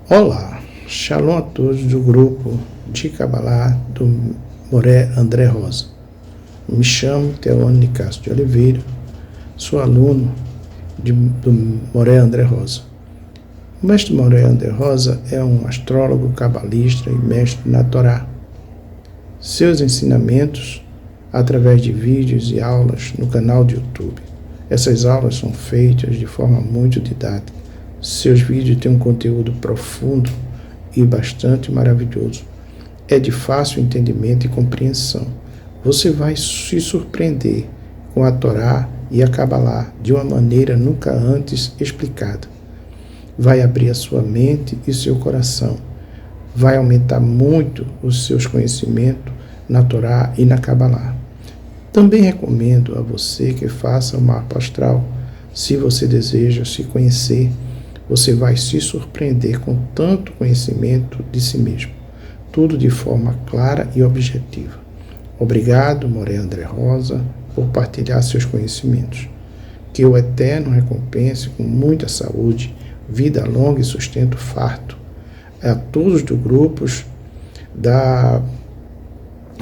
Olá, Shalom a todos do grupo de Kabbalah do Moré André Rosa. Me chamo Teone de Castro de Oliveira, sou aluno do Moré André Rosa. O mestre Moré André Rosa é um astrólogo, cabalista e mestre na Torá. Seus ensinamentos através de vídeos e aulas no canal do YouTube. Essas aulas são feitas de forma muito didática. Seus vídeos têm um conteúdo profundo e bastante maravilhoso. É de fácil entendimento e compreensão. Você vai se surpreender com a Torá e a Kabbalah de uma maneira nunca antes explicada. Vai abrir a sua mente e seu coração. Vai aumentar muito os seus conhecimentos na Torá e na Kabbalah. Também recomendo a você que faça o mapa astral. Se você deseja se conhecer, você vai se surpreender com tanto conhecimento de si mesmo. Tudo de forma clara e objetiva. Obrigado, Moré André Rosa, por partilhar seus conhecimentos. Que o Eterno recompense com muita saúde, vida longa e sustento farto a todos dos grupos da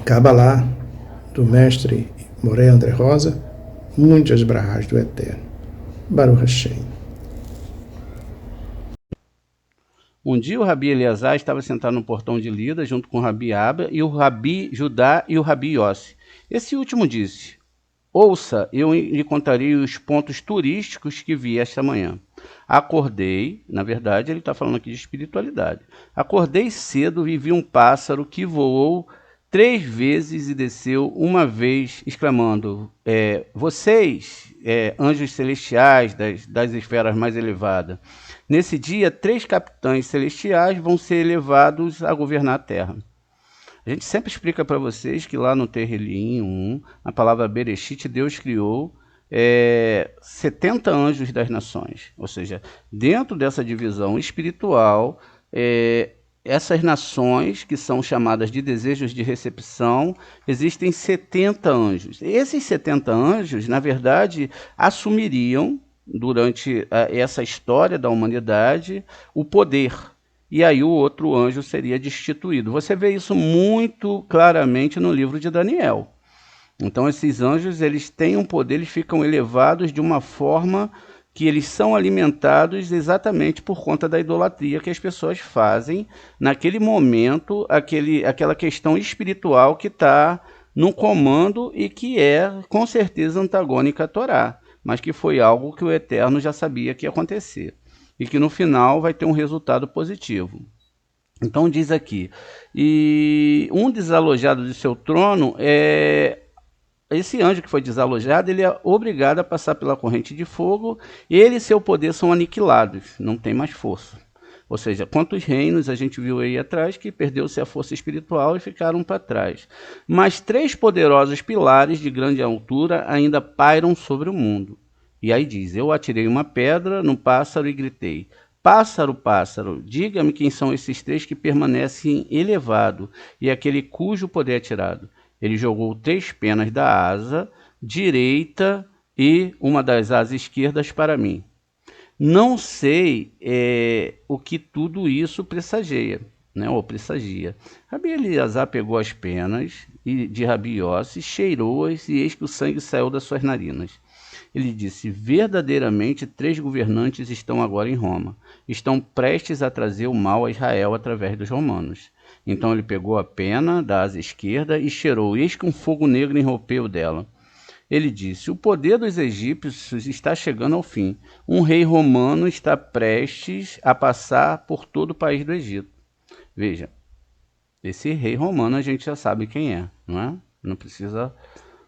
Kabbalah, do mestre Moré André Rosa, muitas brahas do Eterno. Baruch Hashem. Um dia o Rabi Eleazar estava sentado no portão de Lida, junto com o Rabi Abba e o Rabi Judá e o Rabi Yossi. Esse último disse: ouça, eu lhe contarei os pontos turísticos que vi esta manhã. Acordei, na verdade ele está falando aqui de espiritualidade. Acordei cedo e vi um pássaro que voou 3 vezes e desceu uma vez, exclamando: vocês, anjos celestiais das esferas mais elevadas, nesse dia 3 capitães celestiais vão ser elevados a governar a Terra. A gente sempre explica para vocês que lá no Terrilim 1, a palavra Bereshit, Deus criou 70 anjos das nações. Ou seja, dentro dessa divisão espiritual, essas nações, que são chamadas de desejos de recepção, existem 70 anjos. Esses 70 anjos, na verdade, assumiriam, durante essa história da humanidade, o poder. E aí o outro anjo seria destituído. Você vê isso muito claramente no livro de Daniel. Então esses anjos, eles têm um poder, eles ficam elevados de uma forma que eles são alimentados exatamente por conta da idolatria que as pessoas fazem naquele momento, aquela questão espiritual que está no comando e que é com certeza antagônica à Torá, mas que foi algo que o Eterno já sabia que ia acontecer, e que no final vai ter um resultado positivo. Então diz aqui, e um desalojado de seu trono, esse anjo que foi desalojado, ele é obrigado a passar pela corrente de fogo, ele e seu poder são aniquilados, não tem mais força. Ou seja, quantos reinos a gente viu aí atrás que perdeu-se a força espiritual e ficaram para trás. Mas 3 poderosos pilares de grande altura ainda pairam sobre o mundo. E aí diz: eu atirei uma pedra no pássaro e gritei: pássaro, pássaro, diga-me quem são esses 3 que permanecem elevado e aquele cujo poder é tirado. Ele jogou 3 penas da asa direita e uma das asas esquerdas para mim. Não sei o que tudo isso pressagia, né, ou pressagia. Rabi Eleazar pegou as penas de Rabi Yossi, cheirou-as, e eis que o sangue saiu das suas narinas. Ele disse: verdadeiramente 3 governantes estão agora em Roma. Estão prestes a trazer o mal a Israel através dos romanos. Então ele pegou a pena da asa esquerda e cheirou, eis que um fogo negro irrompeu dela. Ele disse: o poder dos egípcios está chegando ao fim. Um rei romano está prestes a passar por todo o país do Egito. Veja, esse rei romano a gente já sabe quem é, não é? Não precisa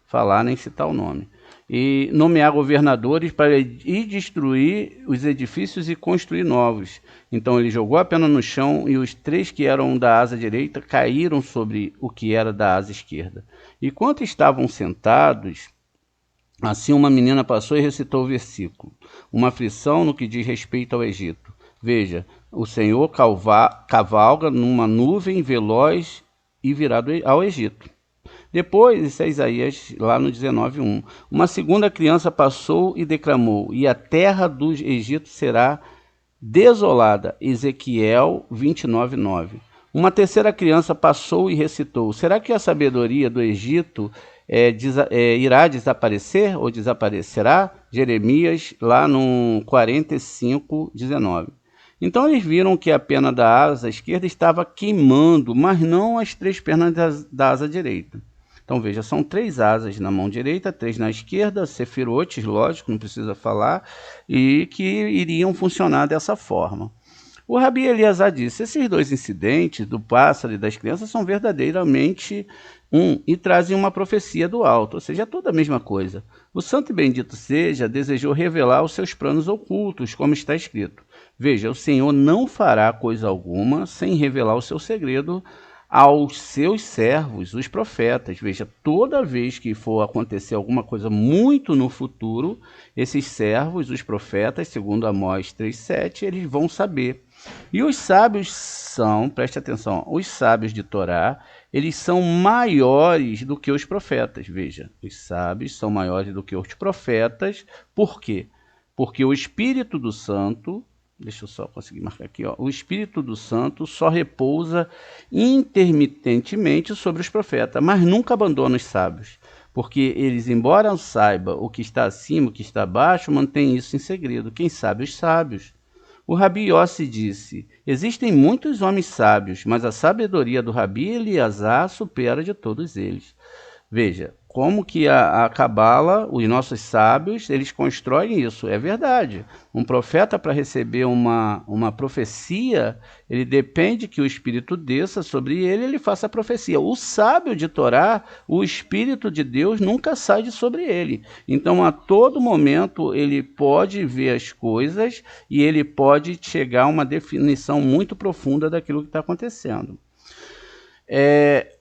falar nem citar o nome. E nomear governadores para ir destruir os edifícios e construir novos. Então ele jogou a pena no chão e os 3 que eram da asa direita caíram sobre o que era da asa esquerda. E quando estavam sentados, assim uma menina passou e recitou o versículo. Uma aflição no que diz respeito ao Egito. Veja, o Senhor cavalga numa nuvem veloz e virado ao Egito. Depois, isso é Isaías, lá no 19:1. Uma segunda criança passou e declamou, e a terra dos Egito será desolada. Ezequiel 29:9. Uma terceira criança passou e recitou, será que a sabedoria do Egito irá desaparecer ou desaparecerá? Jeremias, lá no 45:19. Então eles viram que a pena da asa esquerda estava queimando, mas não as 3 pernas da asa direita. Então veja, são 3 asas na mão direita, 3 na esquerda, sefirotes, lógico, não precisa falar, e que iriam funcionar dessa forma. O Rabi Eleazar disse, esses 2 incidentes, do pássaro e das crianças, são verdadeiramente e trazem uma profecia do alto, ou seja, é toda a mesma coisa. O santo e bendito seja desejou revelar os seus planos ocultos, como está escrito. Veja, o Senhor não fará coisa alguma sem revelar o seu segredo aos seus servos, os profetas. Veja, toda vez que for acontecer alguma coisa muito no futuro, esses servos, os profetas, segundo Amós 3:7, eles vão saber. E os sábios são, preste atenção, os sábios de Torá, eles são maiores do que os profetas. Veja, os sábios são maiores do que os profetas. Por quê? Porque o Espírito do Santo, deixa eu só conseguir marcar aqui, ó. O Espírito do Santo só repousa intermitentemente sobre os profetas, mas nunca abandona os sábios, porque eles, embora saibam o que está acima, o que está abaixo, mantêm isso em segredo. Quem sabe? Os sábios. O Rabi Yossi disse, existem muitos homens sábios, mas a sabedoria do Rabi Eleazar supera de todos eles. Veja, como que a Cabala, os nossos sábios, eles constroem isso. É verdade. Um profeta, para receber uma profecia, ele depende que o Espírito desça sobre ele e ele faça a profecia. O sábio de Torá, o Espírito de Deus nunca sai de sobre ele. Então, a todo momento, ele pode ver as coisas e ele pode chegar a uma definição muito profunda daquilo que está acontecendo.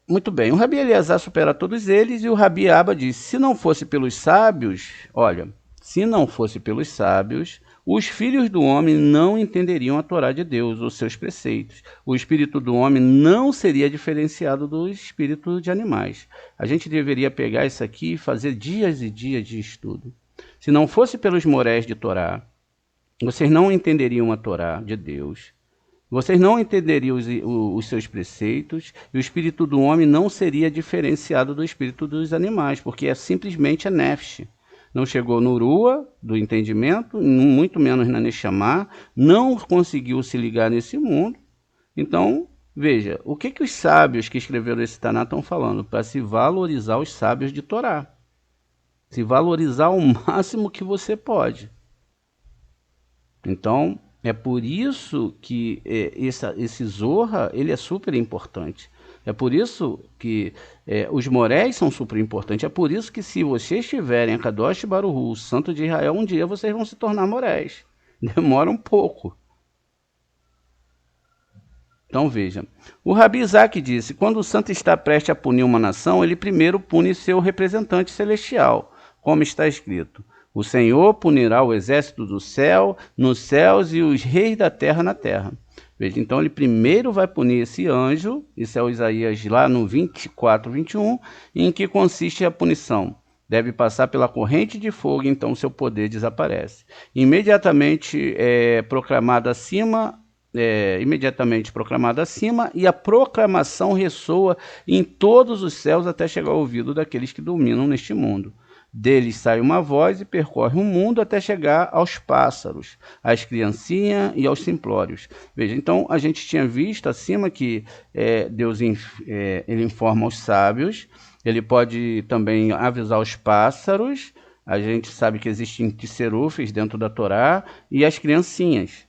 Muito bem, o Rabi Eleazar supera todos eles e o Rabi Abba diz, se não fosse pelos sábios, olha, se não fosse pelos sábios, os filhos do homem não entenderiam a Torá de Deus, os seus preceitos. O espírito do homem não seria diferenciado do espírito de animais. A gente deveria pegar isso aqui e fazer dias e dias de estudo. Se não fosse pelos morés de Torá, vocês não entenderiam a Torá de Deus. Vocês não entenderiam os seus preceitos e o espírito do homem não seria diferenciado do espírito dos animais, porque simplesmente nefesh. Não chegou no Urua, do entendimento, muito menos na Neshama, não conseguiu se ligar nesse mundo. Então, veja, o que os sábios que escreveram esse Taná estão falando? Para se valorizar os sábios de Torá. Se valorizar o máximo que você pode. Então, é por isso que esse Zohar, ele é super importante. É por isso que os moréis são super importantes. É por isso que se vocês estiverem a Kadosh Baruch Hu, o Santo de Israel, um dia vocês vão se tornar moréis. Demora um pouco. Então veja, o Rabi Isaac disse, quando o santo está prestes a punir uma nação, ele primeiro pune seu representante celestial, como está escrito. O Senhor punirá o exército do céu nos céus e os reis da terra na terra. Veja, então ele primeiro vai punir esse anjo, isso é o Isaías lá no 24:21, em que consiste a punição. Deve passar pela corrente de fogo, então seu poder desaparece. Imediatamente proclamado acima, e a proclamação ressoa em todos os céus até chegar ao ouvido daqueles que dominam neste mundo. Deles sai uma voz e percorre o mundo até chegar aos pássaros, às criancinhas e aos simplórios. Veja, então a gente tinha visto acima que Deus ele informa aos sábios, Ele pode também avisar os pássaros. A gente sabe que existem tisserufes dentro da Torá e as criancinhas.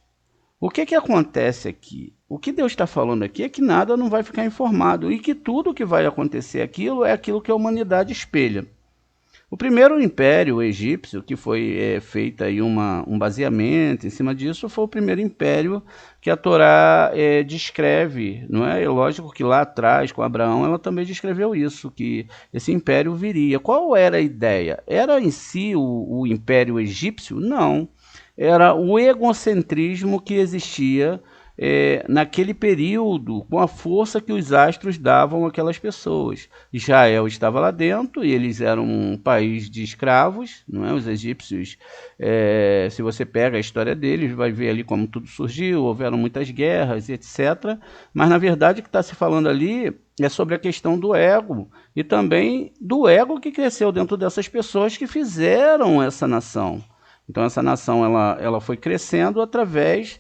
O que acontece aqui? O que Deus está falando aqui é que nada não vai ficar informado e que tudo que vai acontecer é aquilo que a humanidade espelha. O primeiro império egípcio, que foi feito aí um baseamento em cima disso, foi o primeiro império que a Torá descreve, não é? É lógico que lá atrás, com Abraão, ela também descreveu isso, que esse império viria. Qual era a ideia? Era em si o império egípcio? Não. Era o egocentrismo que existia naquele período, com a força que os astros davam àquelas pessoas. Israel estava lá dentro e eles eram um país de escravos, não é? Os egípcios, se você pega a história deles, vai ver ali como tudo surgiu, houveram muitas guerras, etc. Mas, na verdade, o que está se falando ali é sobre a questão do ego e também do ego que cresceu dentro dessas pessoas que fizeram essa nação. Então, essa nação ela foi crescendo através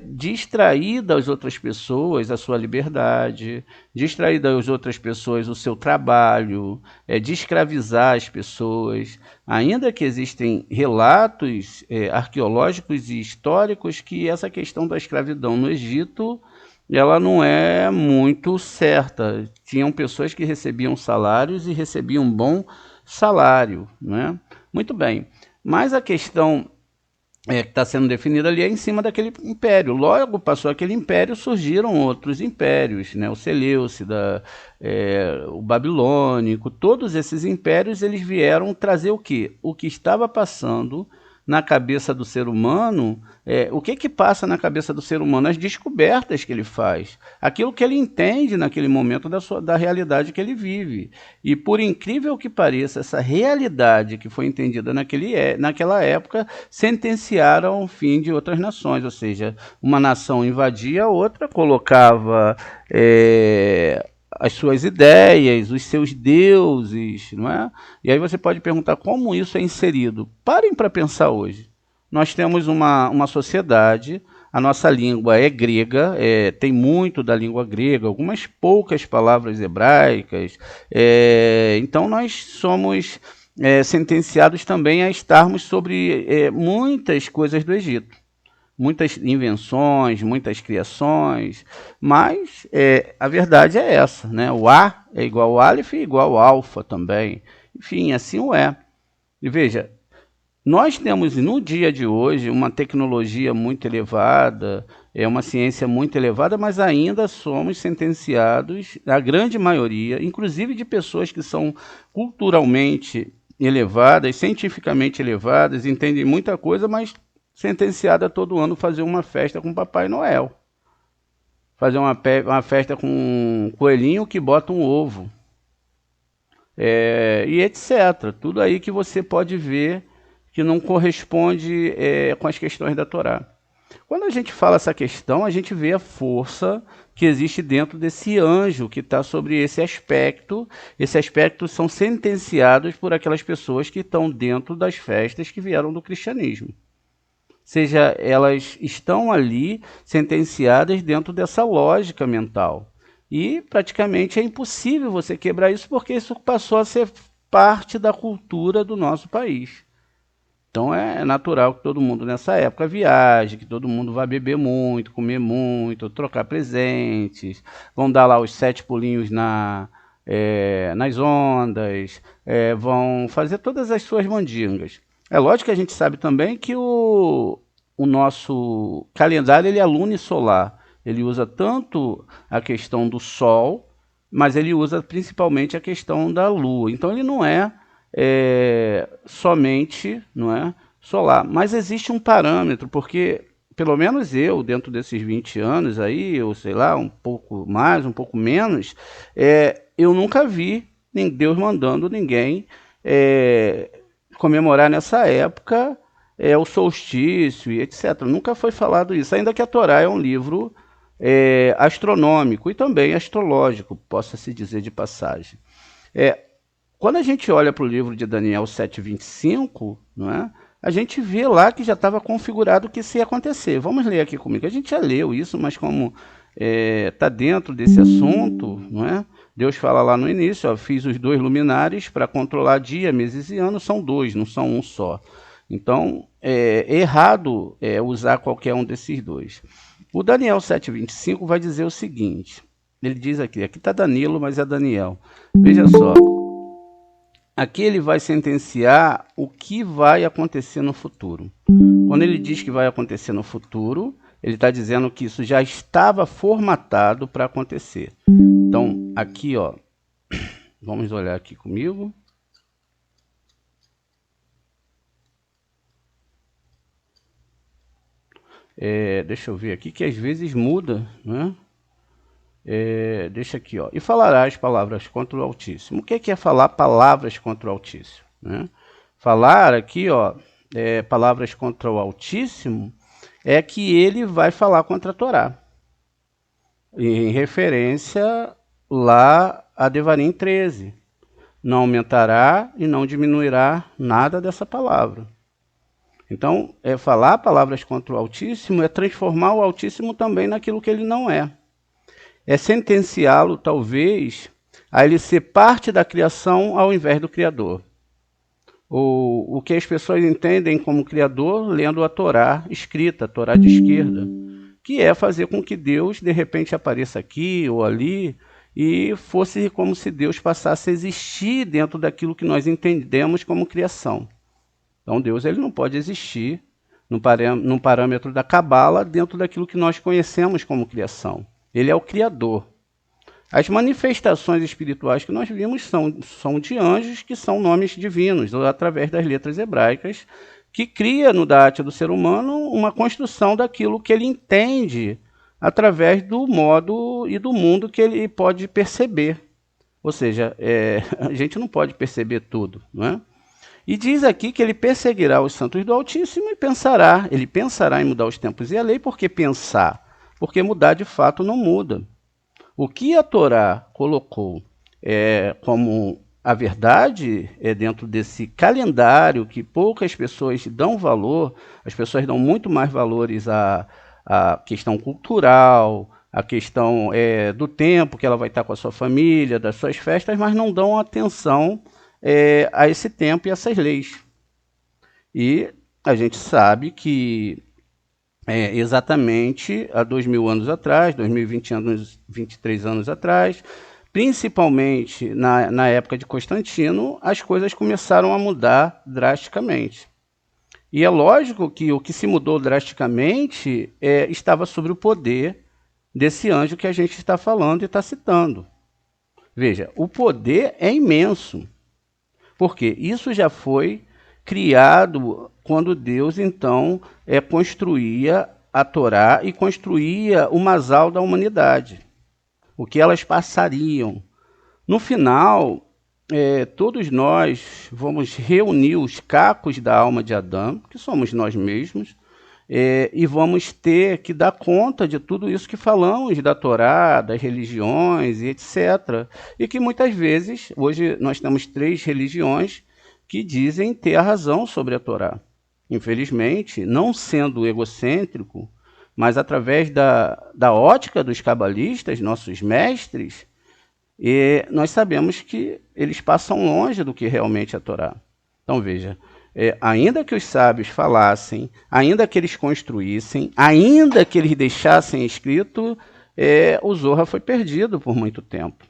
de extrair das outras pessoas a sua liberdade, de extrair das outras pessoas o seu trabalho, de escravizar as pessoas. Ainda que existem relatos arqueológicos e históricos que essa questão da escravidão no Egito ela não é muito certa. Tinham pessoas que recebiam salários e recebiam um bom salário, né? Muito bem. Mas a questão que está sendo definida ali é em cima daquele império. Logo passou aquele império, surgiram outros impérios, né? O Seleucida, o Babilônico, todos esses impérios eles vieram trazer o quê? O que estava passando na cabeça do ser humano, o que passa na cabeça do ser humano? As descobertas que ele faz, aquilo que ele entende naquele momento da realidade que ele vive. E por incrível que pareça, essa realidade que foi entendida naquela época, sentenciaram o fim de outras nações, ou seja, uma nação invadia a outra, colocava as suas ideias, os seus deuses, não é? E aí você pode perguntar como isso é inserido. Parem para pensar hoje. Nós temos uma sociedade, a nossa língua é grega, tem muito da língua grega, algumas poucas palavras hebraicas, então nós somos sentenciados também a estarmos sobre muitas coisas do Egito. Muitas invenções, muitas criações, mas a verdade é essa, né? O A é igual ao Aleph e igual ao Alfa também. Enfim, assim o é. E veja, nós temos no dia de hoje uma tecnologia muito elevada, uma ciência muito elevada, mas ainda somos sentenciados, a grande maioria, inclusive de pessoas que são culturalmente elevadas, cientificamente elevadas, entendem muita coisa, mas sentenciada a todo ano fazer uma festa com Papai Noel. Fazer uma festa com um coelhinho que bota um ovo. E etc. Tudo aí que você pode ver que não corresponde com as questões da Torá. Quando a gente fala essa questão, a gente vê a força que existe dentro desse anjo que está sobre esse aspecto. Esse aspecto são sentenciados por aquelas pessoas que estão dentro das festas que vieram do cristianismo. Seja, elas estão ali sentenciadas dentro dessa lógica mental. E praticamente é impossível você quebrar isso, porque isso passou a ser parte da cultura do nosso país. Então é natural que todo mundo nessa época viaje, que todo mundo vá beber muito, comer muito, trocar presentes, vão dar lá os 7 pulinhos nas ondas, vão fazer todas as suas mandingas. É lógico que a gente sabe também que o nosso calendário ele é lunisolar. Ele usa tanto a questão do Sol, mas ele usa principalmente a questão da Lua. Então ele não é somente solar. Mas existe um parâmetro, porque pelo menos eu, dentro desses 20 anos aí, ou sei lá, um pouco mais, um pouco menos, eu nunca vi Deus mandando ninguém comemorar nessa época o solstício e etc. Nunca foi falado isso, ainda que a Torá é um livro astronômico e também astrológico, possa-se dizer de passagem. Quando a gente olha para o livro de Daniel 7:25, não é? A gente vê lá que já estava configurado o que isso ia acontecer. Vamos ler aqui comigo. A gente já leu isso, mas como está dentro desse assunto, não é? Deus fala lá no início, ó, fiz os 2 luminares para controlar dia, meses e anos, são 2, não são um só. Então, é errado usar qualquer um desses 2. O Daniel 7,25 vai dizer o seguinte, ele diz aqui está Danilo, mas é Daniel. Veja só, aqui ele vai sentenciar o que vai acontecer no futuro. Quando ele diz que vai acontecer no futuro, ele está dizendo que isso já estava formatado para acontecer. Então, aqui, ó, vamos olhar aqui comigo. Deixa eu ver aqui, que às vezes muda, né? Deixa aqui, ó. E falarás palavras contra o Altíssimo. O que é falar palavras contra o Altíssimo, né? Falar aqui, ó, palavras contra o Altíssimo é que ele vai falar contra a Torá, em referência lá a Devarim 13. Não aumentará e não diminuirá nada dessa palavra. Então, falar palavras contra o Altíssimo é transformar o Altíssimo também naquilo que ele não é. É sentenciá-lo, talvez, a ele ser parte da criação ao invés do Criador. O que as pessoas entendem como Criador lendo a Torá escrita, a Torá de esquerda, que é fazer com que Deus, de repente, apareça aqui ou ali, e fosse como se Deus passasse a existir dentro daquilo que nós entendemos como criação. Então Deus ele não pode existir num parâmetro da Cabala dentro daquilo que nós conhecemos como criação. Ele é o Criador. As manifestações espirituais que nós vimos são de anjos, que são nomes divinos, através das letras hebraicas, que cria no Da'at do ser humano uma construção daquilo que ele entende através do modo e do mundo que ele pode perceber. Ou seja, a gente não pode perceber tudo, não é? E diz aqui que ele perseguirá os santos do Altíssimo e ele pensará em mudar os tempos e a lei. Por que pensar? Porque mudar de fato não muda. O que a Torá colocou como a verdade dentro desse calendário que poucas pessoas dão valor, as pessoas dão muito mais valores à questão cultural, a questão do tempo que ela vai estar com a sua família, das suas festas, mas não dão atenção a esse tempo e essas leis. E a gente sabe que exatamente há 2000 anos atrás, 2020 anos, 23 anos atrás, principalmente na época de Constantino, as coisas começaram a mudar drasticamente. E é lógico que o que se mudou drasticamente estava sobre o poder desse anjo que a gente está falando e está citando. Veja, o poder é imenso. Porque isso já foi criado quando Deus, então, construía a Torá e construía o Masal da humanidade. O que elas passariam. No final, todos nós vamos reunir os cacos da alma de Adão, que somos nós mesmos, e vamos ter que dar conta de tudo isso que falamos da Torá, das religiões e etc. E que muitas vezes, hoje nós temos 3 religiões que dizem ter a razão sobre a Torá. Infelizmente, não sendo egocêntrico, mas através da ótica dos cabalistas, nossos mestres, nós sabemos que eles passam longe do que realmente é a Torá. Então veja, ainda que os sábios falassem, ainda que eles construíssem, ainda que eles deixassem escrito, o Zohar foi perdido por muito tempo.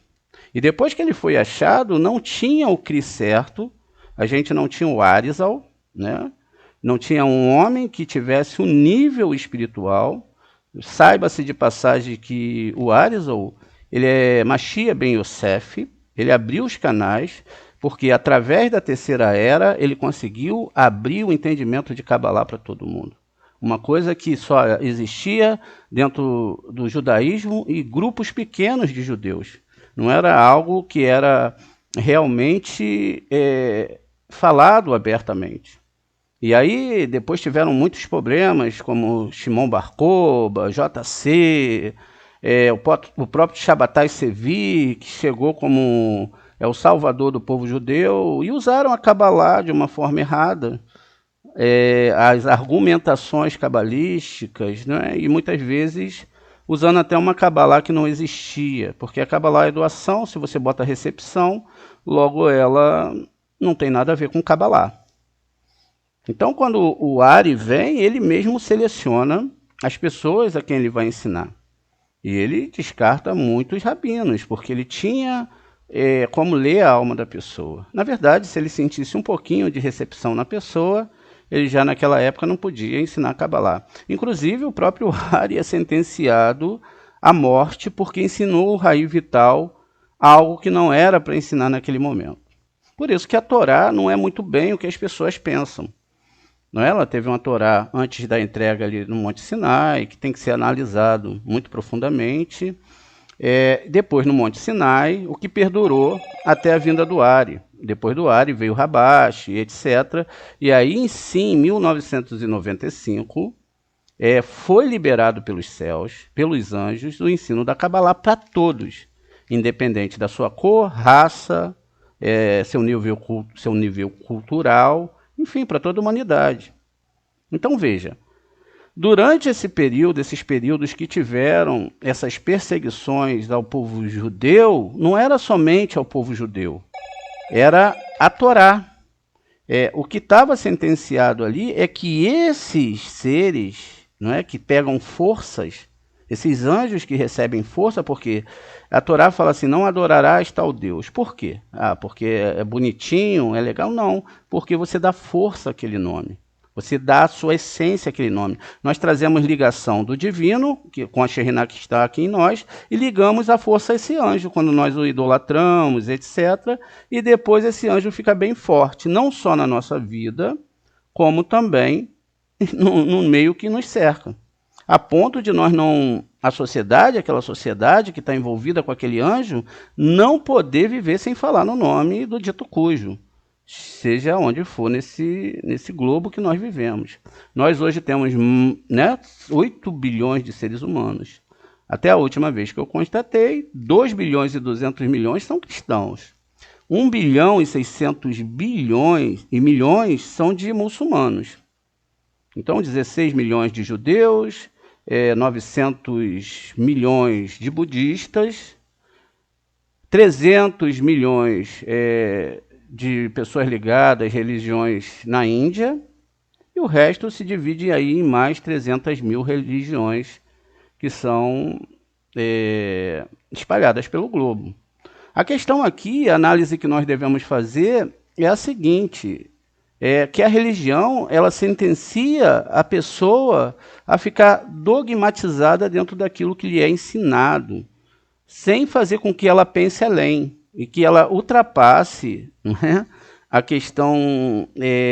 E depois que ele foi achado, não tinha o Cri certo, a gente não tinha o Arizal, né? Não tinha um homem que tivesse um nível espiritual. Saiba-se de passagem que o Arizal, ele é Mashiach ben Yosef, ele abriu os canais, porque através da terceira era ele conseguiu abrir o entendimento de Kabbalah para todo mundo. Uma coisa que só existia dentro do judaísmo e grupos pequenos de judeus. Não era algo que era realmente falado abertamente. E aí depois tiveram muitos problemas, como Shimon Bar Kokhba, JC, o próprio Shabbatai Sevi, que chegou como o salvador do povo judeu, e usaram a Kabbalah de uma forma errada. As argumentações cabalísticas, né? E muitas vezes usando até uma Cabalá que não existia, porque a Cabalá é doação, se você bota recepção, logo ela não tem nada a ver com Cabalá. Então, quando o Ari vem, ele mesmo seleciona as pessoas a quem ele vai ensinar. E ele descarta muitos rabinos, porque ele tinha como ler a alma da pessoa. Na verdade, se ele sentisse um pouquinho de recepção na pessoa, ele já naquela época não podia ensinar Cabalá. Inclusive, o próprio Ari é sentenciado à morte porque ensinou o Raí Vital algo que não era para ensinar naquele momento. Por isso que a Torá não é muito bem o que as pessoas pensam. Não é? Ela teve uma Torá antes da entrega ali no Monte Sinai, que tem que ser analisado muito profundamente. Depois no Monte Sinai, o que perdurou até a vinda do Ari. Depois do Ari veio o Rabash, etc. E aí, sim, em 1995, foi liberado pelos céus, pelos anjos, o ensino da Cabalá para todos, independente da sua cor, raça, seu nível cultural, enfim, para toda a humanidade. Então veja, durante esse período, esses períodos que tiveram essas perseguições ao povo judeu, não era somente ao povo judeu, era a Torá. O que estava sentenciado ali é que esses seres, não é, que pegam forças, esses anjos que recebem força, porque a Torá fala assim, não adorarás tal Deus. Por quê? Porque é bonitinho, é legal? Não, porque você dá força àquele nome. Você dá a sua essência àquele nome. Nós trazemos ligação do divino, com a Shekhinah que está aqui em nós, e ligamos a força a esse anjo, quando nós o idolatramos, etc. E depois esse anjo fica bem forte, não só na nossa vida, como também no meio que nos cerca. A ponto de nós não, a sociedade, aquela sociedade que está envolvida com aquele anjo, não poder viver sem falar no nome do dito cujo, seja onde for nesse globo que nós vivemos. Nós hoje temos 8 bilhões de seres humanos. Até a última vez que eu constatei, 2 bilhões e 200 milhões são cristãos. 1 bilhão e 600 bilhões e milhões são de muçulmanos. Então, 16 milhões de judeus, 900 milhões de budistas, 300 milhões de pessoas ligadas às religiões na Índia, e o resto se divide aí em mais 300 mil religiões que são espalhadas pelo globo. A questão aqui, a análise que nós devemos fazer é a seguinte, que a religião, ela sentencia a pessoa a ficar dogmatizada dentro daquilo que lhe é ensinado, sem fazer com que ela pense além, e que ela ultrapasse, né, a questão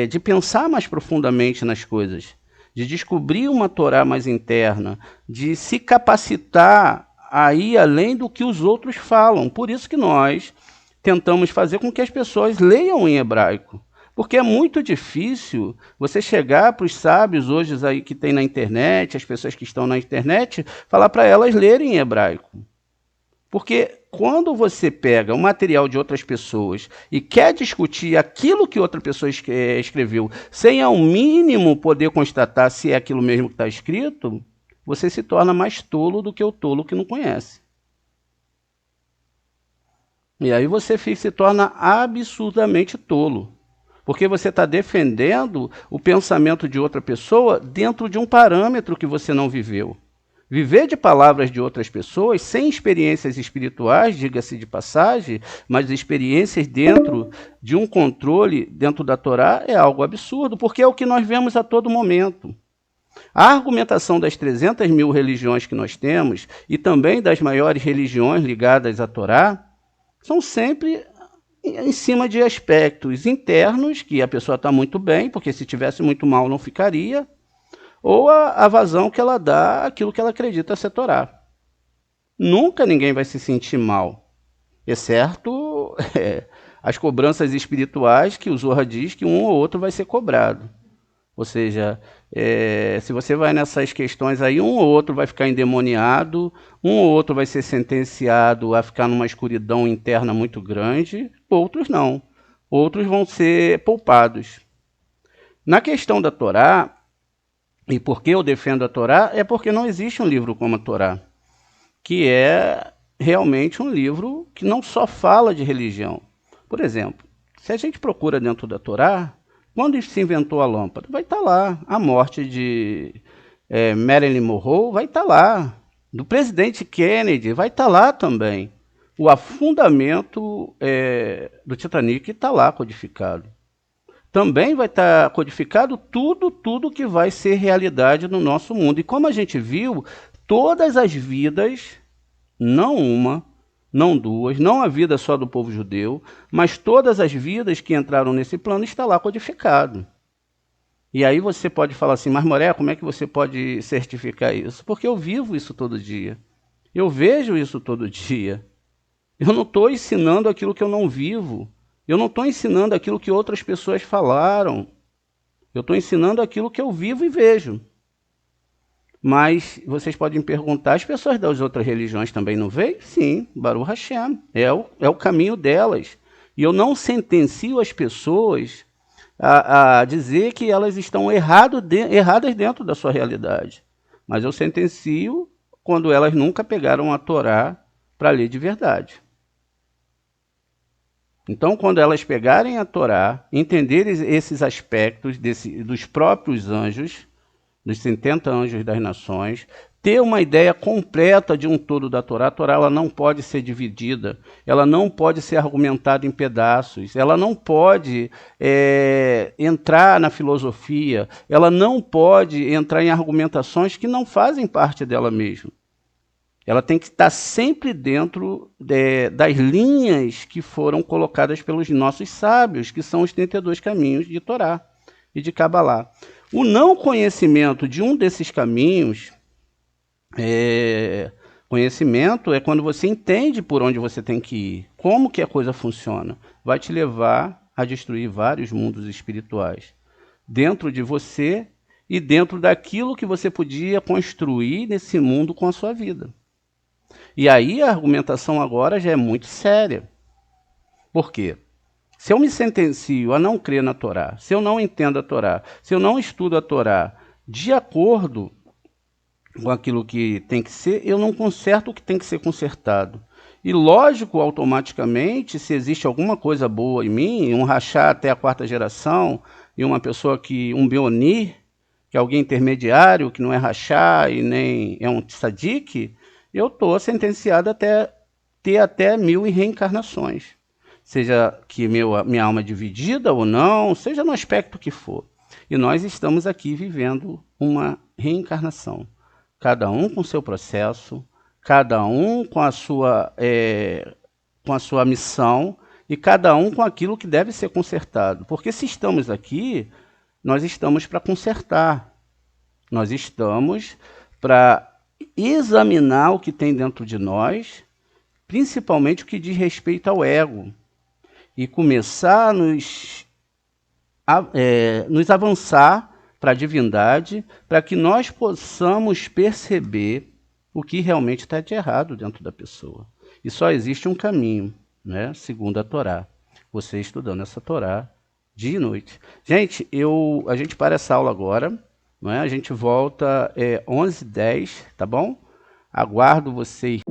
de pensar mais profundamente nas coisas, de descobrir uma Torá mais interna, de se capacitar a ir além do que os outros falam. Por isso que nós tentamos fazer com que as pessoas leiam em hebraico. Porque é muito difícil você chegar para os sábios hoje aí que tem na internet, as pessoas que estão na internet, falar para elas lerem em hebraico. Porque quando você pega o material de outras pessoas e quer discutir aquilo que outra pessoa escreveu, sem ao mínimo poder constatar se é aquilo mesmo que está escrito, você se torna mais tolo do que o tolo que não conhece. E aí você se torna absurdamente tolo. Porque você está defendendo o pensamento de outra pessoa dentro de um parâmetro que você não viveu. Viver de palavras de outras pessoas, sem experiências espirituais, diga-se de passagem, mas experiências dentro de um controle dentro da Torá é algo absurdo, porque é o que nós vemos a todo momento. A argumentação das 300 mil religiões que nós temos, e também das maiores religiões ligadas à Torá, são sempre em cima de aspectos internos, que a pessoa está muito bem, porque se tivesse muito mal não ficaria, ou a vazão que ela dá àquilo que ela acredita ser Torá. Nunca ninguém vai se sentir mal, exceto as cobranças espirituais, que o Zohar diz que um ou outro vai ser cobrado. Ou seja, se você vai nessas questões aí, um ou outro vai ficar endemoniado, um ou outro vai ser sentenciado a ficar numa escuridão interna muito grande, outros não. Outros vão ser poupados. Na questão da Torá, e por que eu defendo a Torá, é porque não existe um livro como a Torá. que é realmente um livro que não só fala de religião. Por exemplo, se a gente procura dentro da Torá, quando se inventou a lâmpada, vai estar lá. A morte de Marilyn Monroe vai estar lá. Do presidente Kennedy vai estar lá também. O afundamento do Titanic está lá codificado. Também vai estar codificado tudo que vai ser realidade no nosso mundo. E como a gente viu, todas as vidas, não uma, não duas, não a vida só do povo judeu, mas todas as vidas que entraram nesse plano está lá codificado. E aí você pode falar assim, mas Moré, como é que você pode certificar isso? Porque eu vivo isso todo dia. Eu vejo isso todo dia. Eu não estou ensinando aquilo que eu não vivo. Eu não estou ensinando aquilo que outras pessoas falaram. Eu estou ensinando aquilo que eu vivo e vejo. Mas vocês podem perguntar, as pessoas das outras religiões também não veem? Sim, Baruch Hashem, é o caminho delas. E eu não sentencio as pessoas a dizer que elas estão erradas dentro da sua realidade. Mas eu sentencio quando elas nunca pegaram a Torá para ler de verdade. Então, quando elas pegarem a Torá, entenderem esses aspectos dos próprios anjos, dos 70 anjos das nações, ter uma ideia completa de um todo da Torá. A Torá ela não pode ser dividida, ela não pode ser argumentada em pedaços, ela não pode entrar na filosofia, ela não pode entrar em argumentações que não fazem parte dela mesma. Ela tem que estar sempre dentro das linhas que foram colocadas pelos nossos sábios, que são os 32 caminhos de Torá e de Cabalá. O não conhecimento de um desses caminhos, conhecimento é quando você entende por onde você tem que ir, como que a coisa funciona, vai te levar a destruir vários mundos espirituais, dentro de você e dentro daquilo que você podia construir nesse mundo com a sua vida. E aí a argumentação agora já é muito séria. Por quê? Se eu me sentencio a não crer na Torá, se eu não entendo a Torá, se eu não estudo a Torá de acordo com aquilo que tem que ser, eu não conserto o que tem que ser consertado. E lógico, automaticamente, se existe alguma coisa boa em mim, um rachá até a 4ª geração, e uma pessoa um beonir, que é alguém intermediário, que não é rachá e nem é um tzadik, eu estou sentenciado a ter até 1000 reencarnações. Seja que minha alma é dividida ou não, seja no aspecto que for. E nós estamos aqui vivendo uma reencarnação. Cada um com seu processo, cada um com a sua missão e cada um com aquilo que deve ser consertado. Porque se estamos aqui, nós estamos para consertar. Nós estamos para examinar o que tem dentro de nós, principalmente o que diz respeito ao ego, e começar a nos avançar para a divindade, para que nós possamos perceber o que realmente está de errado dentro da pessoa. E só existe um caminho, né? Segundo a Torá. Você estudando essa Torá dia e noite. Gente, a gente para essa aula agora. Não é? A gente volta 11h10, tá bom? Aguardo vocês.